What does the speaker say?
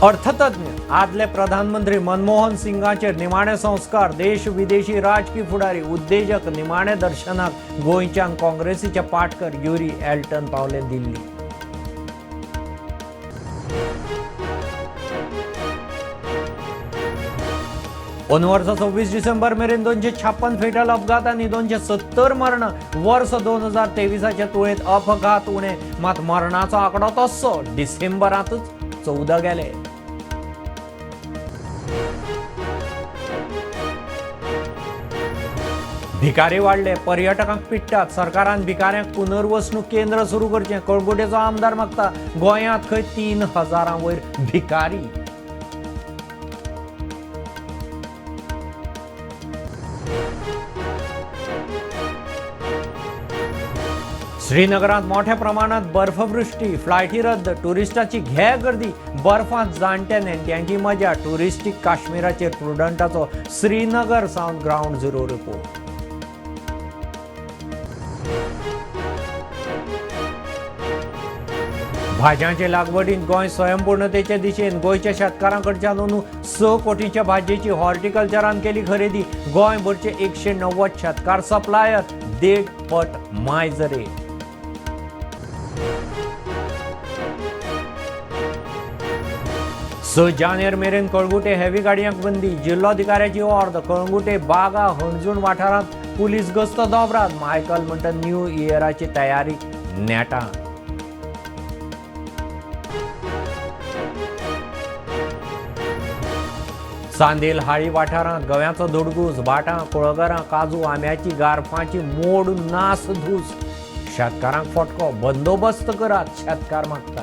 अर्थतज्ञ आदले प्रधानमंत्री मनमोहन सिंगाचे निमाणे संस्कार देश विदेशी राजकीय फुडारी उद्देजक निमाणे दर्शनाक गोंयच्या काँग्रेसीचे पाटकर युरी एल्टन पावले दिल्ली। 26 डिसेंबर मेरेन 256 फेटल अपघात आणि 270 मरण। वर्ष 2023च्या तुळेत अपघात उणे, मात मरणाचो आकडो तस्सो, डिसेंबरातच 14 गेले। भिकारी वाढले, पर्यटकांक पिट्टात, सरकारान भिकाऱ्यांक पुनर्वसणूक केंद्र सुरू करचे। कळंगुटेचो आमदार मागता, गोंयांत खंय 3000 वयर भिकारी। श्रीनगरात मोठ्या प्रमाणात बर्फवृष्टी, फ्लायटी रद्द, टुरिस्टांची घे गर्दी, बर्फात जाणटे नेण्ट्यांची मजा। टुरिस्टीक काश्मीराचेर प्रुडंटाचो श्रीनगर सावन ग्राउंड झिरो रिपोर्ट। भाज्यांचे लागवडीत गोंय स्वयंपूर्णतेचे दिशेन। गोंयच्या शेतकारांकडच्यान 6 कोटींच्या भाजयेची हॉर्टिकल्चरान केली खरेदी। गोंयभरचे 190 शेतकार सप्लायर, 1.5 पट मायज रेट। जानेर मेरेन कळंगुटे हेवी गाडयांक बंदी, जिल्लोधिकाऱ्याची ऑर्डर। कळंगुटे, बागा, हणजूण वाठारांत पुलीस गस्त दोबरात। मायकल म्हणटा न्यू इयराची तयारी नेटान। सांदेल हाळी वाठारांत गव्याचो धुडगूस, भाटां, कुळगरां, काजू, आंब्याची, गारफांची मोड नास धूस। शेतकारांक फटको, बंदोबस्त करात, शेतकार मागता।